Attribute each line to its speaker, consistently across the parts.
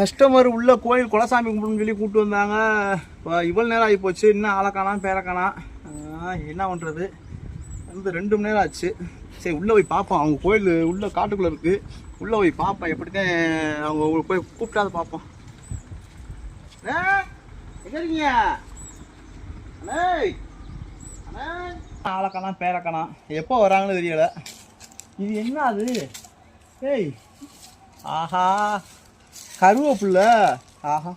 Speaker 1: Customer உள்ள கோயில் குலசாமி கும்பிடுன்னு சொல்லி கூப்பிட்டு வந்தாங்க. இப்போ இவ்வளோ நேரம் ஆகி போச்சு, இன்னும் ஆளக்கானா பேரக்கானா என்ன பண்ணுறது வந்து 2 மணி நேரம் ஆச்சு. சரி உள்ளே போய் பார்ப்போம். அவங்க கோயில் உள்ள காட்டுக்குள்ளே இருக்குது, உள்ளே போய் பார்ப்போம். எப்படித்தான் அவங்க போய் கூப்பிட்டாது பார்ப்போம். எங்க இருக்கீங்க? ஆளக்கானா பேரக்கானா எப்போ வராங்கன்னு தெரியல. இது என்ன அது? ஏய் ஆஹா கருவேப்பில்லை. ஆஹா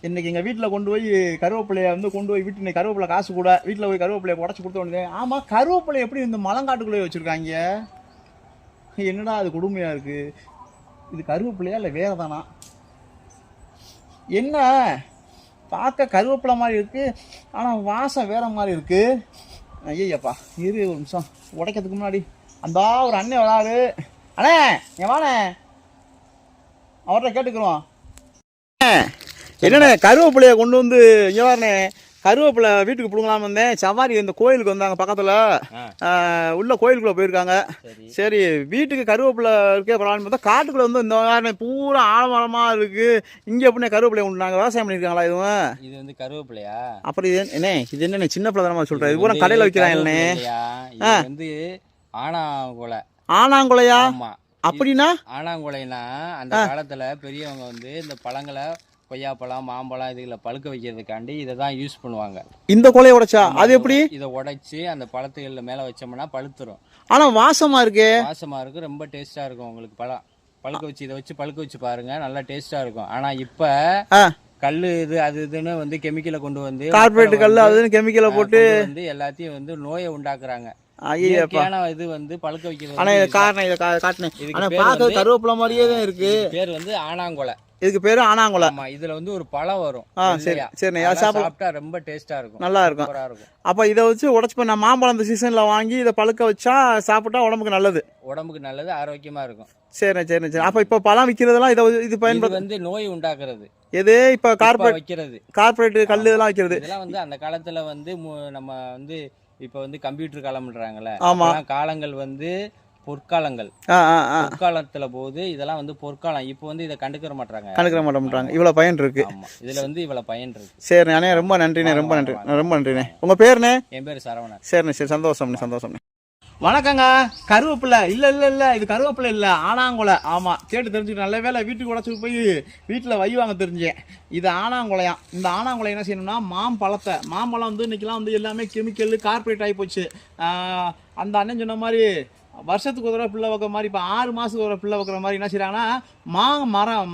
Speaker 1: இன்னைக்கு எங்கள் வீட்டில் கொண்டு போய் கருவேப்பிலையை வந்து கொண்டு போய் வீட்டு கருவேப்பிலை காசு கூட வீட்டில் போய் கருவேப்பிலையை உடச்சி கொடுத்து வந்தேன். ஆமாம் கருவேப்பிலை எப்படி இந்த மலங்காட்டுக்குள்ளே வச்சுருக்காங்க? என்னடா அது கொடுமையாக இருக்குது. இது கருவேப்பிலையா இல்லை வேறு தானா? என்ன பார்க்க கருவேப்பிலை மாதிரி இருக்குது, ஆனால் வாசம் வேறு மாதிரி இருக்குது. ஐயப்பா இரு ஒரு நிமிஷம், உடைக்கிறதுக்கு முன்னாடி அந்த ஒரு அண்ணன் வராரு. அண்ணே என் வாண்ணே, அவர்கிட்ட கேட்டுக்கிறோம். என்னண்ணே கருவேப்பிலையை கொண்டு வந்து இங்கே வரண்ணே, கருவேப்பிலை வீட்டுக்கு பிடுங்கலான்னு வந்தேன். சவாரி இந்த கோயிலுக்கு வந்தாங்க பக்கத்தில், உள்ள கோயிலுக்குள்ளே போயிருக்காங்க. சரி வீட்டுக்கு கருவேப்பிலை இருக்கே பரவாயில்ல பார்த்தா காட்டுக்குள்ளே வந்து இந்த மாதிரி பூரா ஆழமரமாக இருக்குது. இங்கே எப்படின்னா கருவேப்பிலை உண்டு, நாங்கள் விவசாயம் பண்ணியிருக்காங்களா? இது வந்து கருவேப்பிலையா? அப்புறம் இது என்ன இது என்ன சின்ன பிள்ளை தானே சொல்கிறேன், இது பூரா கடையில் வைக்கிறாங்கண்ணே. வந்து ஆனாங்குலையா? அப்படின்னா
Speaker 2: ஆனாங்குலைனா அந்த காலத்துல பெரியவங்க வந்து இந்த பழங்களை கொய்யாப்பழம் மாம்பழம் இதுகளை பழுக்க வைக்கிறதுக்காண்டி இதை தான் யூஸ் பண்ணுவாங்க. இந்த
Speaker 1: கொலையை உடைச்சா அது எப்படி?
Speaker 2: இதை உடைச்சு அந்த பழத்துகளில் மேலே வச்சோம்னா பழுத்துரும்.
Speaker 1: ஆனா வாசமா இருக்கு.
Speaker 2: வாசமா இருக்கு, ரொம்ப டேஸ்டா இருக்கும். உங்களுக்கு பழுக்க வச்சு இதை வச்சு பழுக்க வச்சு பாருங்க, நல்லா டேஸ்டா இருக்கும். ஆனா இப்ப கல்லு இது அது இதுன்னு வந்து கெமிக்கலை கொண்டு வந்து
Speaker 1: கார்பரேட் கல்லு அதுன்னு கெமிக்கலை போட்டு
Speaker 2: வந்து எல்லாத்தையும் வந்து நோயை உண்டாக்குறாங்க. இது வந்து பழுக்க வைக்கிறது.
Speaker 1: ஆனா இது காரணம் இதை காட்டினேன். ஆனா பார்க்க கருவேப்பிலை மாதிரியே தான் இருக்கு.
Speaker 2: பேர் வந்து ஆனாங்குலை.
Speaker 1: இதுக்கு பேரு ஆனாங்குலை.
Speaker 2: ஆமா இதுல வந்து ஒரு பழம் வரும்.
Speaker 1: சரி சரி
Speaker 2: சாப்பிட்டா ரொம்ப டேஸ்டா இருக்கும்,
Speaker 1: நல்லா இருக்கும். அப்ப இதை வச்சு உடைச்சு நான் மாம்பழம் இந்த சீசன்ல வாங்கி இதை பழுக்க வச்சா சாப்பிட்டா உடம்புக்கு நல்லது.
Speaker 2: உடம்புக்கு நல்லது, ஆரோக்கியமா இருக்கும்.
Speaker 1: சரி சரி சரி. அப்ப இப்ப பழம் விற்கிறதெல்லாம் இது பயன்படுது
Speaker 2: வந்து நோய் உண்டாக்குறது.
Speaker 1: எது இப்ப கார்பரேட்
Speaker 2: வைக்கிறது,
Speaker 1: கார்பரேட் கல்லு இதெல்லாம் வைக்கிறது.
Speaker 2: இதெல்லாம் வந்து அந்த காலத்துல வந்து நம்ம வந்து இப்ப வந்து கம்ப்யூட்டர் காலம்ன்றாங்கல்ல, காலங்கள் வந்து பொற்காலங்கள். பொற்காலத்துல போது இதெல்லாம் வந்து பொற்காலம். இப்போ வந்து இதை கண்டுக்கிற மாட்டாங்க.
Speaker 1: இவ்வளவு பயன் இருக்கு.
Speaker 2: இதுல வந்து இவ்வளவு பயன் இருக்கு.
Speaker 1: சரி அண்ணே ரொம்ப நன்றிண்ணே, ரொம்ப நன்றி, ரொம்ப நன்றிண்ணே. உங்க பேருண்ணே?
Speaker 2: என் பேரு சரவணன்.
Speaker 1: சரிண்ணே சரி, சந்தோஷம்ண்ணே சந்தோஷம்ண்ணே. வணக்கங்க. கருவேப்பிலை இல்ல இது கருவேப்பிலை இல்ல, ஆனாங்குலை. ஆமா கேட்டு தெரிஞ்சுக்கிட்டு நல்ல வேலை வீட்டுக்கு உடச்சு போய் வீட்டில் வைவாங்க தெரிஞ்சேன். இது ஆனாங்குலையாம். இந்த ஆனாங்குலை என்ன செய்யணும்னா மாம்பழம் வந்து இன்னைக்கெல்லாம் வந்து எல்லாமே கெமிக்கல் கார்பரேட் ஆகி போச்சு. அந்த அண்ணன் சொன்ன மாதிரி வருஷத்துக்கு ஒரு பிள்ளை வைக்கிற மாதிரி இப்போ 6 மாதத்துக்கு ஒரு பிள்ளை வைக்கிற மாதிரி என்ன செய்யறாங்கன்னா மாமரம்